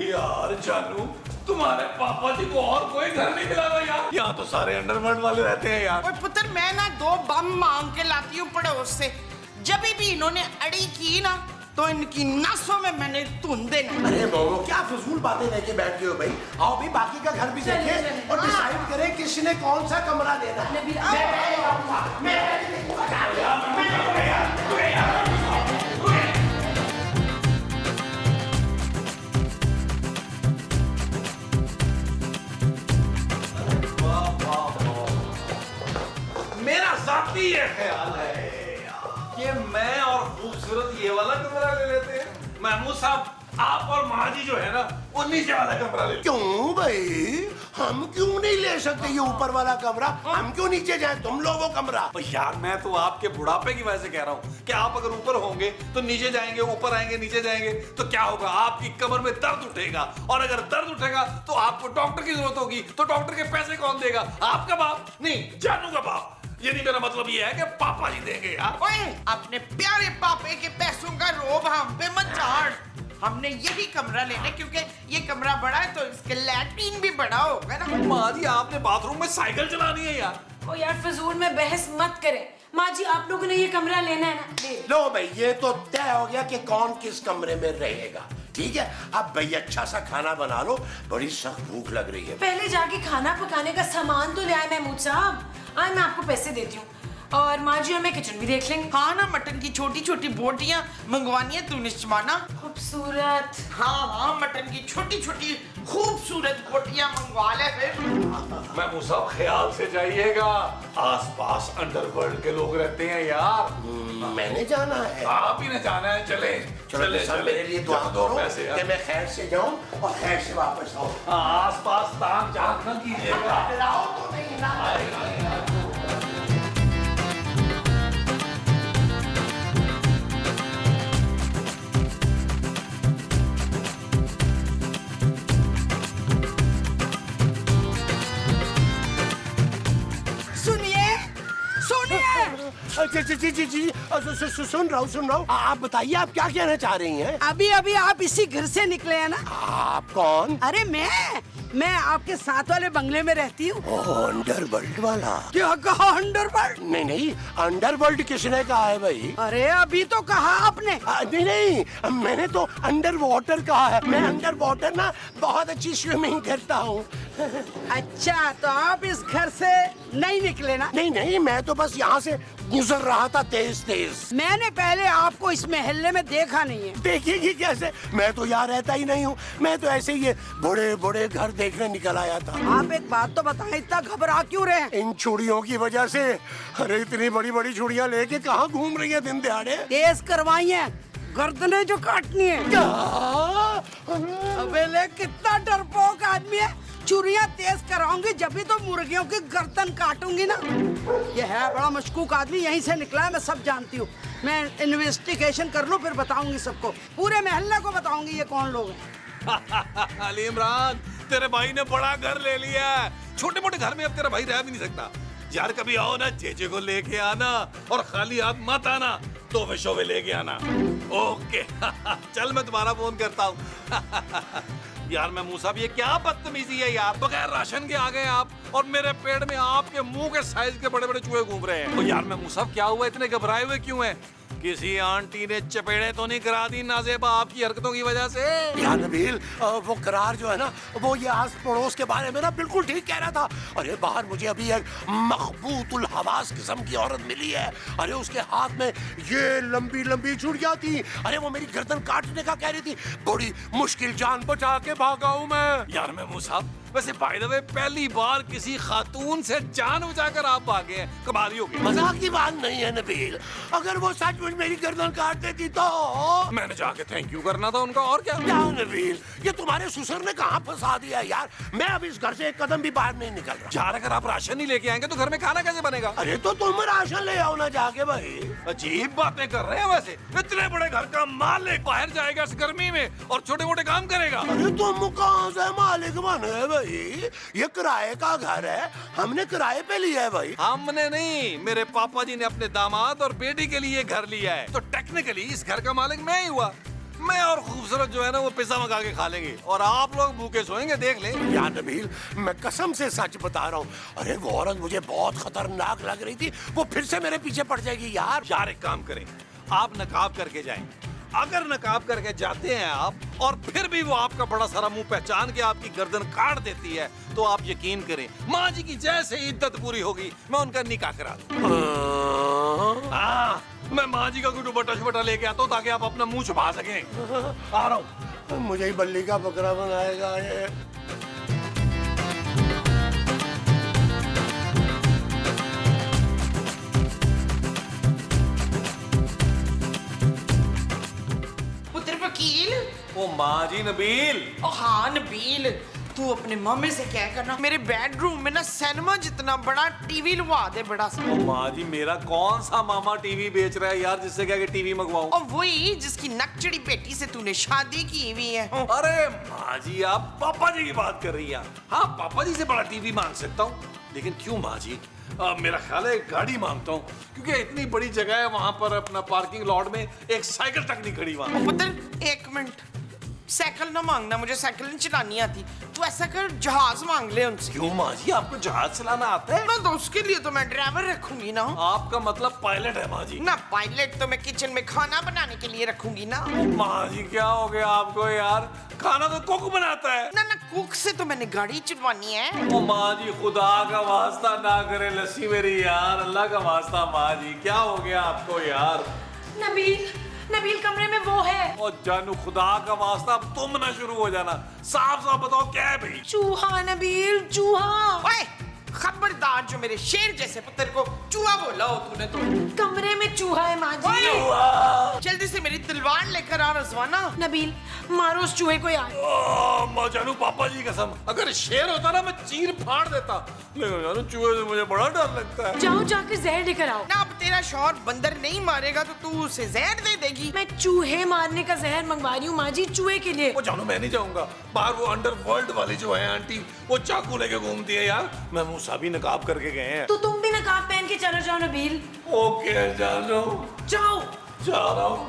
यार जानू, तुम्हारे पापा जी को और कोई घर नहीं मिला ना यार। यहाँ तो सारे अंडरवर्ल्ड वाले रहते हैं यार। और पुत्र मैं ना 2 बम मांग के लाती हूँ पड़ोस से। जब भी इन्होंने अड़ी की ना तो इनकी नसों में मैंने धुंधे नहीं। अरे मोमो क्या फजूल बातें लेके बैठते हो भाई। आओ भी बाकी का घर भी देखें और डिसाइड करें किसने कौन सा कमरा लेना है। मेरा जाती ये ख्याल है कि मैं और खूबसूरत ये वाला कमरा ले लेते हैं। महमूद साहब, आप और माँ जी जो है ना वो नीचे वाला कमरा ले। क्यों भाई, हम क्यों नहीं ले सकते ये ऊपर वाला कमरा? हम क्यों नीचे जाएं, तुम लो वो कमरा। तो यार मैं तो आपके बुढ़ापे की वजह से कह रहा हूँ कि आप अगर ऊपर होंगे तो नीचे जाएंगे, ऊपर आएंगे नीचे जाएंगे तो क्या होगा, आपकी कमर में दर्द उठेगा और अगर दर्द उठेगा तो आपको डॉक्टर की जरूरत होगी। तो डॉक्टर के पैसे कौन देगा? आपका बाप? नहीं, जानू का बाप। यदि मेरा मतलब ये है कि पापा जी देंगे यार। ओए, अपने प्यारे पापे के पैसों का रोब हम पे मत झाड़। हमने यही कमरा लेना क्योंकि ये कमरा बड़ा है तो इसके लैट्रिन भी बड़ा होगा ना। माँ जी, आपने बाथरूम में साइकिल चलानी है यार। ओ यार फजूल में बहस मत करें। माँ जी, आप लोगों ने ये कमरा लेना है ना, ले लो भाई, ये तो तय हो गया कि कौन किस कमरे में रहेगा, ठीक है। अब भाई अच्छा सा खाना बना लो, बड़ी सख्त भूख लग रही है। पहले जाके खाना पकाने का सामान तो ले आए महमूद साहब। आए, मैं आपको पैसे देती हूँ और माँ जी हमें किचन भी देख लेंगे। हाँ ना, मटन की छोटी छोटी बोटियां मंगवानी है तूने शमाना। खूबसूरत। हाँ, मटन की छोटी छोटी खूबसूरत बोटियां मंगवा ले फिर। महमूद साहब, ख्याल से जाइएगा, आसपास अंडरवर्ल्ड के लोग रहते हैं यार। मैंने जाना है। आप ही ने जाना है, चले चलो सब मेरे लिए दुआ दो करो पैसे कि मैं खैर से जाऊं और खैर से वापस आऊं। आसपास ताक झांक न कीजिएगा। डराओ तो नहीं ना। जी सुन रहा हूँ। आप बताइए, आप क्या कहना चाह रही हैं? अभी अभी आप इसी घर से निकले हैं ना? आप कौन? अरे मैं आपके साथ वाले बंगले में रहती हूँ। अंडरवर्ल्ड वाला? क्या कहा अंडरवर्ल्ड? नहीं, अंडरवर्ल्ड किसने कहा है भाई? अरे अभी तो कहा आपने। नहीं, मैंने तो अंडर वाटर कहा है। मैं अंडर वाटर ना बहुत अच्छी स्विमिंग करता हूँ। अच्छा, तो आप इस घर से नहीं निकले ना? नहीं, मैं तो बस यहाँ से गुजर रहा था तेज तेज। मैंने पहले आपको इस मोहल्ले में देखा नहीं है। देखिएगी कैसे, मैं तो यहाँ रहता ही नहीं हूँ। मैं तो ऐसे ही ये बड़े बड़े घर देखने निकल आया था। आप एक बात तो बताएं, इतना घबरा क्यों रहे हैं? इन चूड़ियों की वजह से। अरे इतनी बड़ी बड़ी चूड़ियाँ लेके कहाँ घूम रही है दिन दिहाड़े? तेज करवाई है, गर्दनें जो काटनी है। क्या? अबे ले, कितना डरपोक आदमी है। चूड़ियां तेज कराऊंगी जब भी तो मुर्गियों की गर्दन काटूंगी ना। ये है बड़ा मशकूक आदमी, यहीं से निकला है, मैं सब जानती हूँ। मैं इन्वेस्टिगेशन कर लूं फिर बताऊंगी सबको, पूरे मोहल्ले को बताऊंगी ये कौन लोग हैं। अली इमरान, तेरे भाई ने बड़ा घर ले लिया है। छोटे मोटे घर में अब तेरा भाई रह भी नहीं सकता यार। कभी आओ ना, जेजे को लेके आना और खाली हाथ मत आना, तो विशोवे लेके आना। ओके चल मैं तुम्हारा फोन करता हूँ। यार मैं मूसा भी, ये क्या बदतमीजी है यार। बगैर राशन के आ गए आप और मेरे पेड़ में आपके मुंह के साइज के बड़े बड़े चूहे घूम रहे हैं। तो यार मैं मूसा, क्या हुआ, इतने घबराए हुए क्यों हैं? किसी आंटी ने चपेड़े तो नहीं करा दी नाजेबा आपकी हरकतों की वजह से? यार नबील, वो करार जो है ना, वो ये आस पड़ोस के बारे में ना बिल्कुल ठीक कह रहा था। अरे बाहर मुझे अभी एक मखबूतुल हवास किस्म की औरत मिली है। अरे उसके हाथ में ये लंबी लंबी चूड़ियां थी। अरे वो मेरी गर्दन काटने का कह रही थी। बड़ी मुश्किल जान बचा के भागा हूं मैं। यार मैं मूसा, वैसे बाय द वे पहली बार किसी खातून से जान बचाकर आप भागे हैं, कमाल ही हो गई। मजाक की बात नहीं है नबील, अगर वो सचमुच मेरी गर्दन काट देती तो मैंने जाके थैंक यू करना था उनका, और क्या। क्या नबील, ये तुम्हारे ससुर ने कहाँ फंसा दिया यार। मैं अब इस घर से एक कदम भी बाहर नहीं निकल रहा। यार अगर आप राशन नहीं लेके आएंगे तो घर में खाना कैसे बनेगा? अरे तो तुम राशन ले आओ ना जाके भाई। अजीब बातें कर रहे हैं वैसे। इतने बड़े घर का मालिक बाहर जाएगा इस गर्मी में और छोटे मोटे काम करेगा। अरे तुम कहाँ से मालिक बने भाई, ये किराए का घर है, हमने किराए पे लिया है भाई। हमने नहीं, मेरे पापा जी ने अपने दामाद और बेटी के लिए घर लिया है, तो टेक्निकली इस घर का मालिक मैं ही हुआ। मैं और खूबसूरत जो है ना वो पिज्जा मंगा के खा लेंगे और आप लोग भूखे सोएंगे, देख ले। यार नबील, मैं कसम से सच बता रहा हूँ, अरे वो औरत मुझे बहुत खतरनाक लग रही थी, वो फिर से मेरे पीछे पड़ जाएगी यार। यार एक काम करें, आप नकाब करके जाएं। अगर नकाब करके जाते हैं आप और फिर भी वो आपका बड़ा सारा मुंह पहचान के आपकी गर्दन काट देती है, तो आप यकीन करें माँ जी की जैसे ही इद्दत पूरी होगी मैं उनका निकाह करा दूं। हाँ, मैं माँ जी का कोई दुपट्टा लेके आता हूँ ताकि आप अपना मुंह छुपा सकें। आ रहा हूँ। मुझे ही बल्ली का बकरा बनाएगा ये। पुत्र वकील। ओ माँ जी नबील। ओ हाँ नबील, तू अपने मामे से क्या करना, मेरे बेडरूम में ना सिनेमा जितना बड़ा टीवी लगा दे, बड़ा सा। ओ माँ जी, मेरा कौन सा मामा टीवी बेच रहा है यार जिससे क्या कि टीवी मंगवाऊं? और वही जिसकी नकचड़ी बेटी से तूने शादी की हुई है। अरे माँ जी, आप पापा जी की बात कर रही हैं। हाँ, पापा जी से बड़ा टीवी मांग सकता हूँ, लेकिन क्यों माँ जी? मेरा ख्याल है एक गाड़ी मांगता हूँ, क्योंकि इतनी बड़ी जगह है वहां पर अपना पार्किंग लॉट में एक साइकिल तक नहीं खड़ी वहां। पुत्र एक मिनट, साइकिल ना मांगना, मुझे साइकिल नहीं चलानी आती। तू ऐसा कर, जहाज मांग ले उनसे। क्यों माँ जी, आपको जहाज चलाना आता है? ना तो उसके लिए तो मैं ड्राइवर रखूंगी ना। आपका मतलब पायलट है माँ जी? ना पायलट तो मैं किचन में खाना बनाने के लिए रखूंगी ना। माँ जी क्या हो गया आपको यार, खाना तो कुक बनाता है ना। ना कुक से तो मैंने गाड़ी चलवानी है। ओ माँ जी, खुदा का वास्ता ना करे लस्सी मेरी यार, अल्लाह का वास्ता। माँ जी क्या हो गया आपको यार? नबील कमरे में वो है। और जानू खुदा का वास्ता अब तुम ना शुरू हो जाना, साफ साफ बताओ क्या है भाई? चूहा नबील, चूहा। ओए खबरदार, जो मेरे शेर जैसे पुत्र को चूहा बोला हो तूने तो। कमरे में चूहा है माँ जी। जल्दी से मेरी तलवार लेकर आ रजवाना। नबील मारो उस चूहे को यार। माँ जानू, पापा जी कसम, अगर शेर होता ना मैं चीर फाड़ देता, लेकिन जानू चूहे से मुझे बड़ा डर लगता है। जाओ जाकर जहर लेकर आओ। ना अब तेरा शौहर बंदर नहीं मारेगा तो तू उसे जहर दे देगी। मैं चूहे मारने का जहर मंगवा रही हूँ माँ जी, चूहे के लिए। वो जानू मैं नहीं जाऊंगा, बाहर वो अंडरवर्ल्ड वाली जो है आंटी, वो चाकू लेके घूमती है यार। मैं मूसा भी नकाब करके गए हैं। तो तुम भी नकाब पहन के चले जाओ नबील। ओके जानू, जाओ। जा रहा हूँ।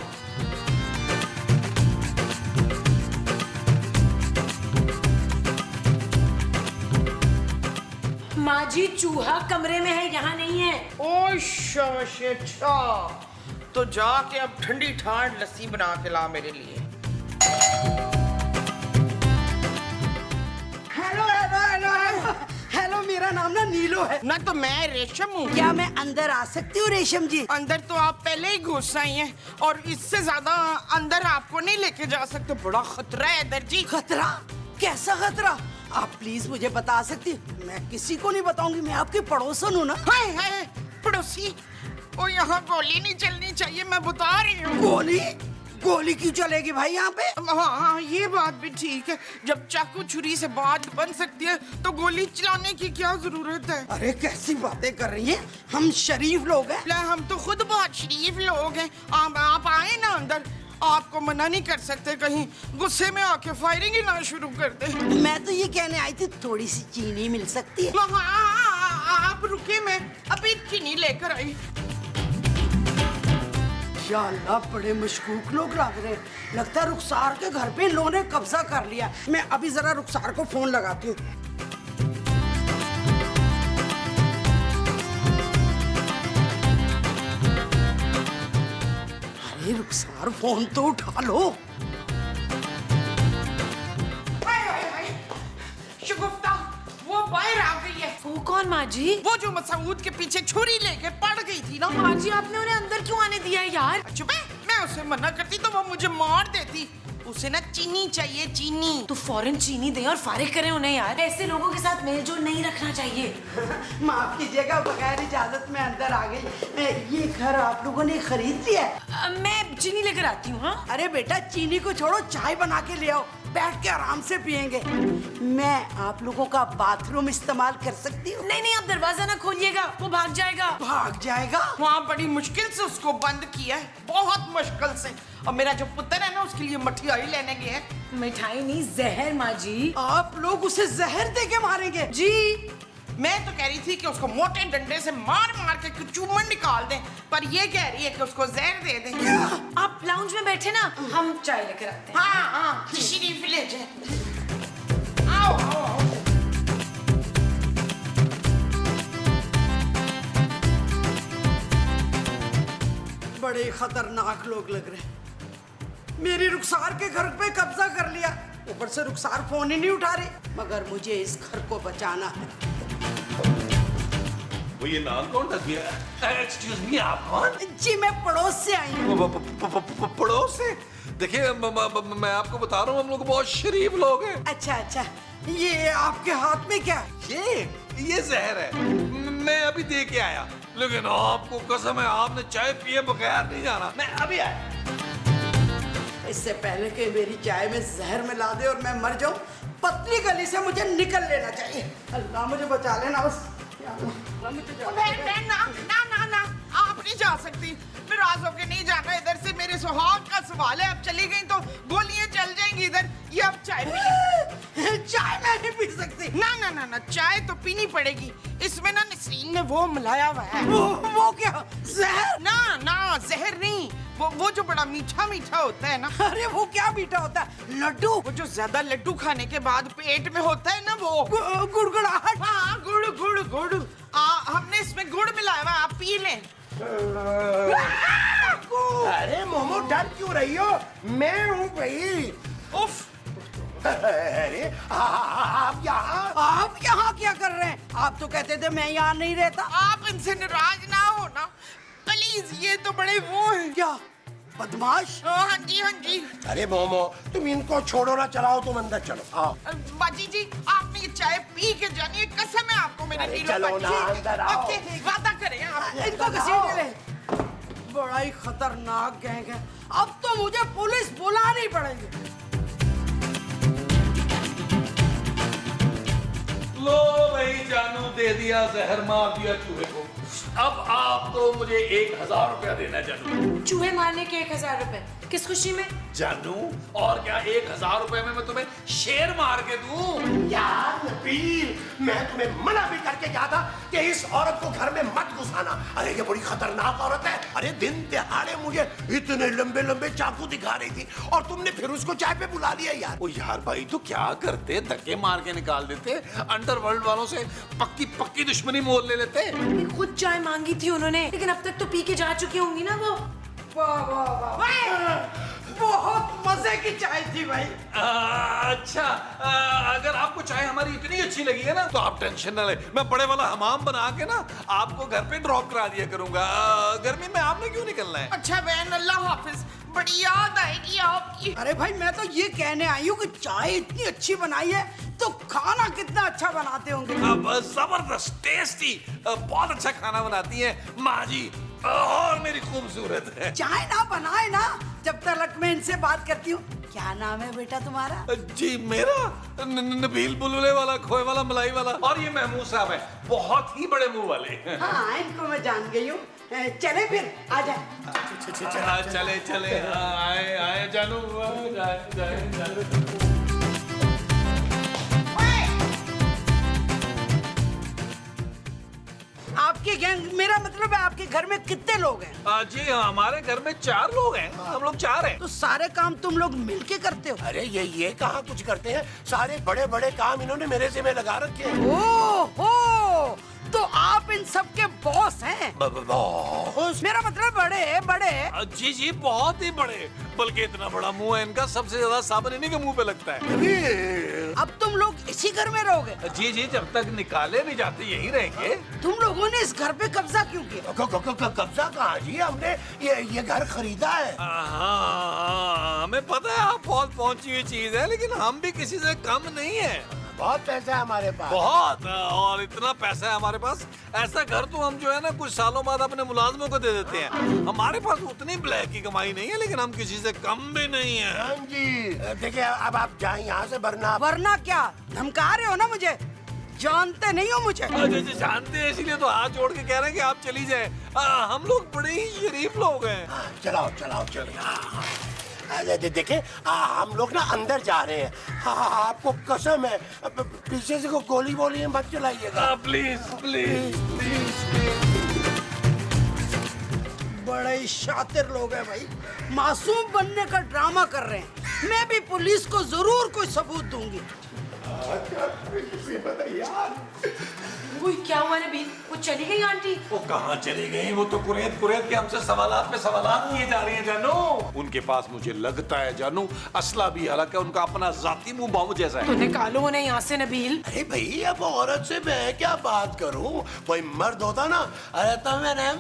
माँ जी चूहा कमरे में है, यहाँ नहीं है। ओ शाबाश, अच्छा तो जाके अब ठंडी ठांड लस्सी बना के ला मेरे लिए। Hello hello hello hello hello, मेरा नाम ना नीलो है। ना तो मैं रेशम हूँ। क्या मैं अंदर आ सकती हूँ रेशम जी? अंदर तो आप पहले ही घुस आई हैं और इससे ज्यादा अंदर आपको नहीं लेके जा सकते, बड़ा खतरा है इधर जी। खतरा? कैसा खतरा? आप प्लीज मुझे बता सकती? मैं किसी को नहीं बताऊंगी, मैं आपकी पड़ोसन हूँ ना। हाय हाय पड़ोसी, ओ यहाँ गोली नहीं चलनी चाहिए, मैं बता रही हूँ। गोली? गोली क्यों चलेगी भाई यहाँ पे? हाँ ये बात भी ठीक है, जब चाकू छुरी से बात बन सकती है तो गोली चलाने की क्या जरूरत है? अरे कैसी बातें कर रही हैं, हम शरीफ लोग हैं। हम तो खुद बहुत शरीफ लोग हैं। आप आए ना अंदर, आपको मना नहीं कर सकते, कहीं गुस्से में आके फायरिंग ही ना शुरू कर दे। मैं तो ये कहने आई थी, थोड़ी सी चीनी मिल सकती है? हाँ आप रुके, मैं अभी चीनी लेकर आई। या अल्लाह, बड़े मशकूक लोग लग रहे हैं। लगता है रुखसार के घर पे इन लोगों ने कब्जा कर लिया। मैं अभी जरा रुखसार को फोन लगाती हूँ। अरे रुखसार, फोन तो उठा लो। शगुफ्ता, वो बाहर आ गई है। वो कौन माँ जी? वो जो मसूद के पीछे छुरी लेके पड़ गई थी ना। माँ जी आपने उन्हें अंदर क्यों आने दिया है यार? चुप है, मैं उसे मना करती तो वो मुझे मार देती। उसे ना चीनी चाहिए, चीनी। तो फौरन चीनी दे और फारिग करें उन्हें यार। ऐसे लोगों के साथ मेलजोल नहीं रखना चाहिए। माफ कीजिएगा, बगैर इजाजत में अंदर आ गई। ये घर आप लोगों ने खरीद लिया है? मैं चीनी लेकर आती हूँ। हाँ अरे बेटा, चीनी को छोड़ो, चाय बना के ले आओ, बैठ के आराम से पियेंगे। मैं आप लोगों का बाथरूम इस्तेमाल कर सकती हूँ? नहीं नहीं, आप दरवाजा ना खोलिएगा, वो भाग जाएगा। भाग जाएगा? वहाँ बड़ी मुश्किल से उसको बंद किया है, बहुत मुश्किल से। और मेरा जो पुत्र है ना, उसके लिए मिठाई लेने गए हैं। मिठाई नहीं, जहर माँ जी। आप लोग उसे जहर दे के मारेंगे? जी, मैं तो कह रही थी कि उसको मोटे डंडे से मार मार के चूमन निकाल दें, पर ये कह रही है कि उसको जहर दे दें। आप लाउंज में बैठे ना, हम चाय लेकर आते हैं। हाँ हाँ, तशरीफ ले जाए। आओ आओ आओ। बड़े खतरनाक लोग लग रहे हैं। मेरी रुखसार के घर पे कब्जा कर लिया, ऊपर से रुखसार फोन ही नहीं उठा रही। मगर मुझे इस घर को बचाना है। वो ये नाम कौन ढक गया? एक्सक्यूज मी, आप कौन? जी, मैं पड़ोस से आई हूँ। पड़ोस से? देखिए मैं आपको बता रहा हूँ, हम लोग बहुत शरीफ लोग हैं। अच्छा अच्छा, ये आपके हाथ में क्या है? ये जहर है। मैं अभी दे के आया, लेकिन आपको कसम है, आपने चाय पिए बगैर नहीं जाना। मैं अभी आया। इससे पहले कि मेरी चाय में जहर मिला दे और मैं मर जाऊं, पतली गली से मुझे निकल लेना चाहिए। अल्लाह मुझे बचा लेना बस। बहन, ना ना ना ना, आप नहीं जा सकती। नाराज होके नहीं जाना इधर से, मेरे सुहाग का सवाल है। अब चली गई तो गोलियां चल जाएंगी इधर। ये अब चाय पी। चाय मैं नहीं पी सकती। ना ना ना ना, चाय तो पीनी पड़ेगी। इसमें ना नसरीन ने वो मिलाया हुआ है। वो क्या? जहर? ना ना, जहर नहीं, वो जो बड़ा मीठा मीठा होता है ना। अरे वो क्या मीठा होता है? लड्डू? वो जो ज्यादा लड्डू खाने के बाद पेट में होता है ना, वो गुड़गुड़ाहट? हाँ, गुड़ गुड़ गुड़। हमने इसमें गुड़ मिलाया हुआ, आप पी लें। अरे मोमो, डर क्यों रही हो? मैं हूँ भाई। उफ, अरे आप यहाँ क्या कर रहे हैं? आप तो कहते थे मैं यहाँ नहीं रहता। आप इनसे नाराज ना हो ना प्लीज। ये तो बड़े वो हैं। क्या बदमाश? हाँ जी, हाँ जी। अरे मोमो, तुम इनको छोड़ो ना, चलाओ तुम अंदर चलो। आओ। बाजी जी, आपने ये चाय पी के जानी है, कसम है आपको मेरे अरे दिलों चलो पर। ना, अंदर आओ। ओके, वादा करें आप। इनको घसीट ले। बड़ा ही खतरनाक गैंग है। अब तो मुझे पुलिस बुलानी पड़ेगी। लो भाई, जानू दे दिया, जहर मार दिया चूहे को। अब आप तो मुझे 1000 रुपया देना जानू। चूहे मारने के 1000 रुपए किस खुशी में? जानू, और क्या 1000 रुपए में मैं तुम्हें शेर मार के दूं? यार नबील, मैं तुम्हें मना भी करके गया था कि इस औरत को घर में मत घुसाना। अरे ये बड़ी खतरनाक औरत है। अरे दिन दिहाड़े मुझे इतने लंबे लंबे चाकू दिखा रही थी और तुमने फिर उसको चाय पे बुला लिया यार। ओ यार भाई, तो क्या करते, धक्के मार के निकाल देते, अंडरवर्ल्ड वालों से पक्की पक्की दुश्मनी मोल ले लेते। खुद चाय मांगी थी उन्होंने, लेकिन अब तक तो पी के जा चुकी होंगी ना वो। वाह वाह वाह, बहुत मजे की चाय थी भाई। अच्छा, अगर आपको चाय हमारी इतनी अच्छी लगी है ना, तो आप टेंशन ना ले, मैं बड़े वाला हमाम बना के ना आपको घर पे ड्रॉप करा दिया करूंगा। गर्मी में आपने क्यों निकलना है? अच्छा बहन, अल्लाह हाफिज, बड़ी याद आएगी आपकी। अरे भाई, मैं तो ये कहने आई हूँ कि चाय इतनी अच्छी बनाई है तो खाना कितना अच्छा बनाते होंगे। अब जबरदस्त टेस्टी, बहुत अच्छा खाना बनाती है माँ जी, और मेरी खूबसूरत है। चाय ना बनाए ना, जब तक मैं इनसे बात करती हूँ। क्या नाम है बेटा तुम्हारा? जी मेरा नबील, बुलबुले वाला, खोए वाला, मलाई वाला। और ये महमूद साहब है, बहुत ही बड़े मुंह वाले। हाँ, इनको मैं जान गई हूँ। चले फिर, आ जाए। चले चले, आए आए जानू, जाए जाए जाए। आपके गैंग, मेरा मतलब है आपके घर में कितने लोग हैं? जी हमारे घर में 4 लोग हैं, हम लोग 4 हैं। तो सारे काम तुम लोग मिलके करते हो? अरे ये कहाँ कुछ करते हैं, सारे बड़े बड़े काम इन्होंने मेरे ज़िम्मे लगा रखे हैं। ओहो, तो आप इन सब के बॉस हैं। बॉस? मेरा मतलब बड़े बड़े। जी जी बहुत ही बड़े, बल्कि इतना बड़ा मुंह है इनका, सबसे ज्यादा साबुन इन्हीं के मुंह पे लगता है। अब तुम लोग इसी घर में रहोगे? जी जी, जब तक निकाले नहीं जाते यहीं रहेंगे। तुम लोगों ने इस घर पे कब्जा क्यों किया? कब्जा कहाँ जी? हमने ये घर खरीदा है। हाँ, हमें पता है आप बहुत पहुंची हुई चीज है, लेकिन हम भी किसी से कम नहीं है। बहुत पैसा है हमारे पास। बहुत, और इतना पैसा है हमारे पास, ऐसा घर तो हम जो है ना कुछ सालों बाद अपने मुलाजमों को दे देते हैं। हमारे पास उतनी ब्लैक की कमाई नहीं है, लेकिन हम किसी से कम भी नहीं है। हाँ जी, देखिए अब आप जाएं यहाँ से, वरना क्या धमका रहे हो ना मुझे? जानते नहीं हो मुझे? जी जानते हैं, इसीलिए तो हाथ जोड़ के कह रहे हैं कि आप चली जाएं। हम लोग बड़े ही शरीफ लोग हैं। चलाओ देखे, हम लोग ना अंदर जा रहे हैं। आपको कसम है, पीछे से को गोली वोली मत चलाइएगा। Please please please. बड़े ही शातिर लोग हैं भाई, मासूम बनने का ड्रामा कर रहे हैं। मैं भी पुलिस को जरूर कोई सबूत दूंगी। वो क्या हुआ नबील? वो चली गई आंटी? वो कहाँ चली गई? वो तो कुरेद के हमसे सवालात पे सवालात किए जा रही हैं जानू। उनके पास मुझे लगता है जानू असला भी, हालांकि उनका अपना जाती मुंह बम जैसा तो है। निकालो उन्हें यहाँ से नबील। अरे भाई, अब औरत से मैं क्या बात करूं? कोई मर्द होता ना, अरे तो मैंने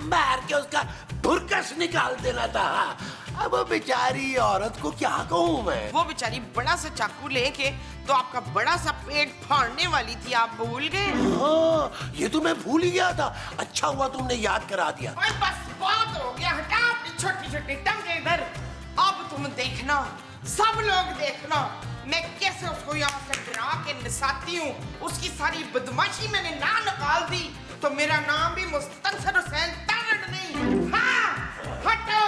मार के उसका भुरकस निकाल देना था। अब वो बेचारी औरत को क्या कहूँ मैं? वो बेचारी बड़ा सा चाकू लेके तो आपका बड़ा सा पेट फाड़ने वाली थी, आप भूल गए? हाँ, ये तो मैं भूल ही गया था। अच्छा हुआ तुमने याद करा दिया। ओए बस बहुत हो गया, हटा अपनी छोटी छोटी टंगे इधर। अब तुम देखना, सब लोग देखना, मैं कैसे उसको यहाँ से गिरा के नसाती हूँ। उसकी सारी बदमाशी मैंने ना निकाल दी तो मेरा नाम भी मुस्तंसर हुसैन तारड़ नहीं। हाँ, हटो।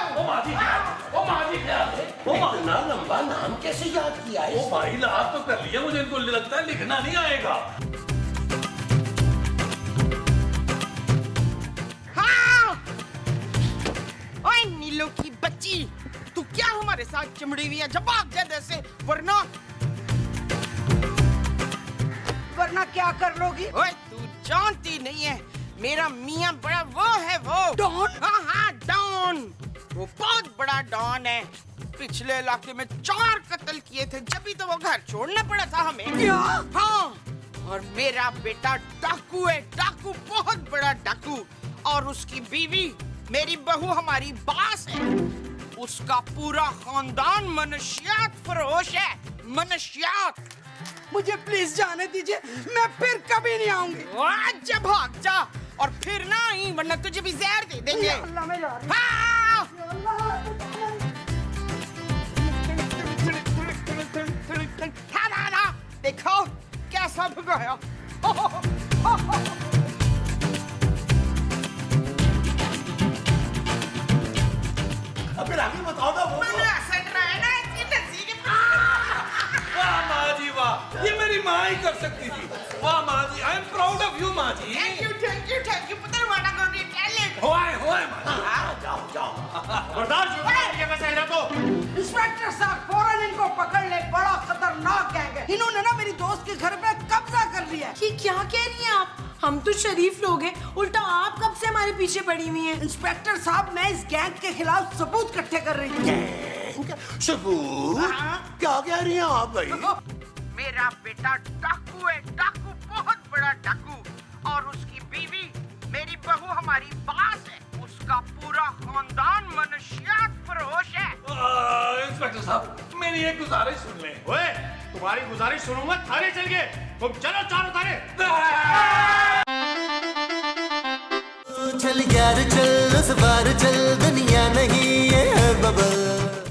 इतना लंबा नाम कैसे याद किया है? भाई याद तो कर लिया, मुझे इनको लगता है लिखना नहीं आएगा। हाँ, ओए नीलो की बच्ची, तू क्या हमारे साथ चिमड़ी हुई है? जब भाग जा जैसे, वरना क्या कर लोगी? ओए तू जानती नहीं है, मेरा मियाँ बड़ा वो है, वो डॉन? हाँ डॉन, वो बहुत बड़ा डॉन है। पिछले इलाके में 4 कत्ल किए थे, जब भी तो वो घर छोड़ना पड़ा था हमें। क्या? हाँ, और मेरा बेटा डाकू है, डाकू, बहुत बड़ा डाकू। और उसकी बीवी मेरी बहू हमारी बास है। उसका पूरा खानदान मनशियात फरोश है, मनशियात। मुझे प्लीज जाने दीजिए, मैं फिर कभी नहीं आऊंगी। आज भाग जा, और फिर ना ही, वरना तुझे भी जहर दे देंगे। अल्लाह, मैं जा रही हूँ। हाँ! देखो कैसा भगाया। अबे रागी बताओ ना वो। मैंने ऐसा डराया ना कि नसी के वाह माँ जी वाह, ये मेरी माँ ही कर सकती थी। वाह माँ जी, I am proud of you माँ जी। थैंक यू पुत्र, वाला गोरी टैलेंट। होए माँ जी। जाओ। इंस्पेक्टर साहब, फौरन इनको पकड़ ले, बड़ा खतरनाक गैंग है। इन्होंने ना मेरी दोस्त के घर पे कब्जा कर लिया है। ये क्या कह रही हैं आप? हम तो शरीफ लोग हैं, उल्टा आप कब से हमारे पीछे पड़ी हुई हैं? इंस्पेक्टर साहब, मैं इस गैंग के खिलाफ सबूत इकट्ठे कर रही थी। सबूत? क्या कह रही हैं आप भाई? मेरा बेटा डाकू है, डाकू, बहुत बड़ा डाकू। और उसकी बीवी मेरी बहू हमारी बास है। उसका पूरा खानदान मनशियात फरोश है। इंस्पेक्टर साहब, मेरी एक गुजारिश सुन लें। ओए, तुम्हारी गुजारिश सुनूंगा, थाने चल गए। तुम चलो चारों थाने। चल यार चल, उस बार चल, दुनिया नहीं ये है बबल।